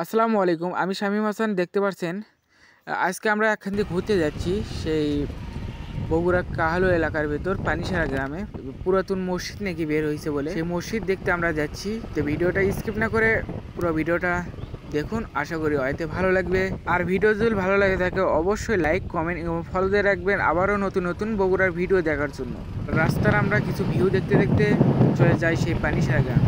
আসসালামু আলাইকুম। আমি শামীম হাসান। দেখতে পাচ্ছেন আজকে আমরা এখান থেকে ঘুরতে যাচ্ছি সেই বগুড়া কাহালো এলাকার ভেতর পানিসারা গ্রামে পুরাতন মসজিদ নাকি বের হয়েছে বলে সেই মসজিদ দেখতে আমরা যাচ্ছি। তো ভিডিওটা স্কিপ না করে পুরো ভিডিওটা দেখুন, আশা করি হয়তো ভালো লাগবে। আর ভিডিও যদি ভালো লাগে থাকে অবশ্যই লাইক কমেন্ট এবং ফলো দিয়ে রাখবেন আবারও নতুন নতুন বগুড়ার ভিডিও দেখার জন্য। রাস্তার আমরা কিছু ভিউ দেখতে দেখতে চলে যাই সেই পানিসারা গ্রাম।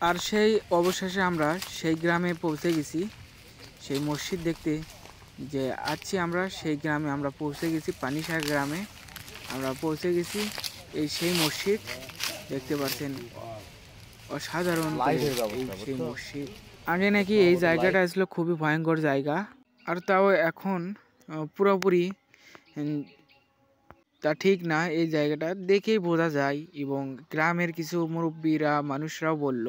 আর সেই অবশেষে আমরা সেই গ্রামে পৌঁছে গেছি সেই মসজিদ দেখতে যে আছি আমরা সেই গ্রামে আমরা পৌঁছে গেছি। পানিসার গ্রামে আমরা পৌঁছে গেছি। এই সেই মসজিদ দেখতে পাচ্ছেন, অসাধারণ সেই মসজিদ। আগে নাকি এই জায়গাটা আসলে খুবই ভয়ঙ্কর জায়গা, আর তাও এখন পুরোপুরি তা ঠিক না। এই জায়গাটা দেখেই বোঝা যায় এবং গ্রামের কিছু মুরব্বীরা মানুষরাও বলল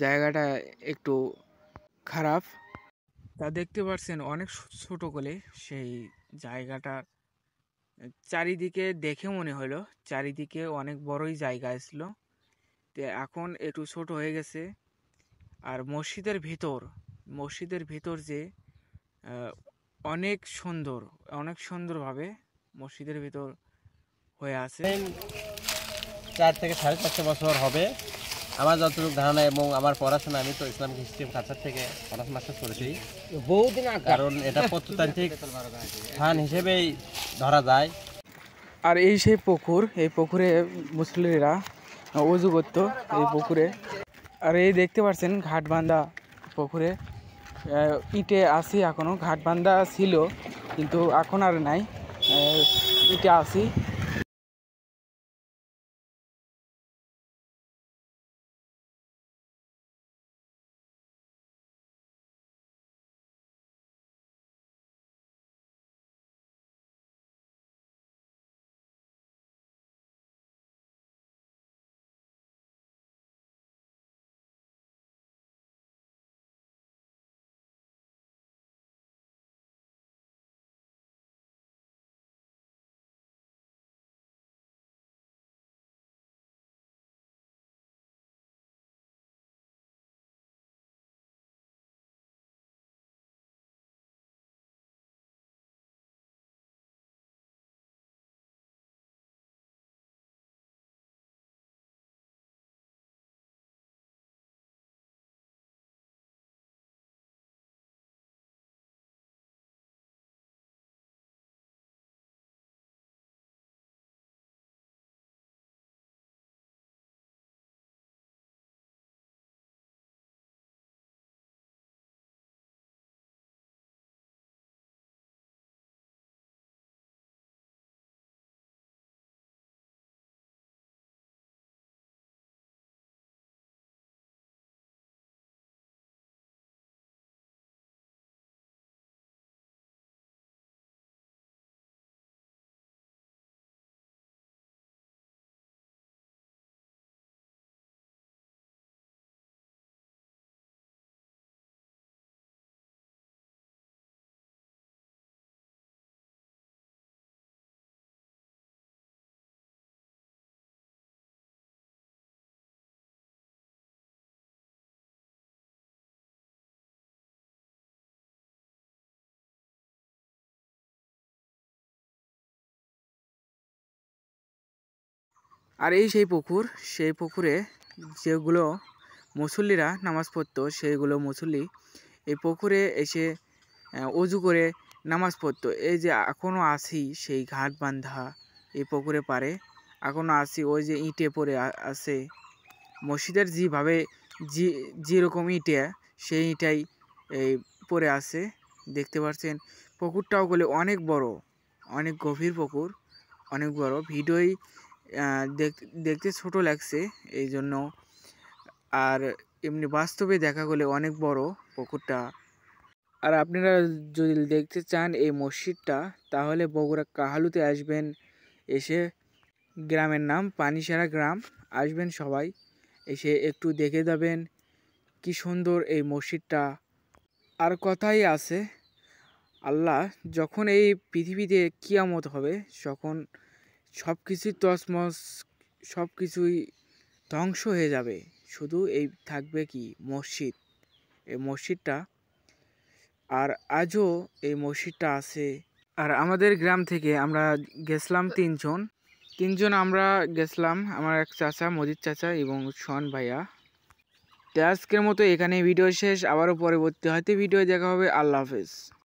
জায়গাটা একটু খারাপ। তা দেখতে পাচ্ছেন অনেক ছোট করে সেই জায়গাটা চারিদিকে দেখে মনে হলো চারিদিকে অনেক বড়ই জায়গা ছিল, তো এখন একটু ছোট হয়ে গেছে। আর মসজিদের ভিতর যে অনেক সুন্দরভাবে মসজিদের ভিতর হয়ে আছে। 4 থেকে 4.5 বছর হবে আমার যতটুকু ধারণা, এবং আমার পড়াশোনা আমি তো ইসলামিক হিস্ট্রি কাছার থেকে অনার্স মাস্টার্স করেছি বহুদিন আগে, কারণ এটা প্রত্নতান্ত্রিক স্থান হিসেবেই ধরা যায়। আর এই সেই পুকুর, এই পুকুরে মুসলিরা ওযু করতো এই পুকুরে। আর এই দেখতে পাচ্ছেন ঘাট বাঁধা পুকুরে ইটে আসি, এখনো ঘাট বাঁধা ছিল কিন্তু এখন আর নাই, ইটে আসি। আর এই সেই পুকুর, সেই পুকুরে যেগুলো মুসল্লিরা নামাজ পড়তো সেইগুলো মুসল্লি এই পুকুরে এসে অজু করে নামাজ পড়তো। এই যে এখনও আসি সেই ঘাট বাঁধা এই পুকুরে পারে এখনও আসি, ওই যে ইটে পড়ে আছে মসজিদের যেভাবে যেরকম ইটে সেই ইটাই এই পড়ে আছে। দেখতে পাচ্ছেন পুকুরটাও বলে অনেক বড়, অনেক গভীর পুকুর, অনেক বড়। ভিডিওই দেখতে ছোট লাগছে এই জন্য। আর এমনি বাস্তবে দেখা গেলে অনেক বড় পুকুরটা। আর আপনারা যদি দেখতে চান এই মসজিদটা, তাহলে বগুড়া কাহালুতে আসবেন। এসে গ্রামের নাম পানিসারা গ্রাম, আসবেন সবাই, এসে একটু দেখে যাবেন কি সুন্দর এই মসজিদটা। আর কথাই আছে, আল্লাহ যখন এই পৃথিবীতে কিয়ামত হবে, তখন সব কিছুই তছনছ, সব কিছুই ধ্বংস হয়ে যাবে, শুধু এই থাকবে কি মসজিদ, এই মসজিদটা। আর আজও এই মসজিদটা আছে। আর আমাদের গ্রাম থেকে আমরা গেছিলাম তিনজন আমরা গেছিলাম, আমার এক চাচা, মজিদ চাচা এবং সোহান ভাইয়া। তো আজকের মতো এখানে ভিডিও শেষ, আবারও পরবর্তী হয়তো ভিডিও দেখা হবে। আল্লাহ হাফেজ।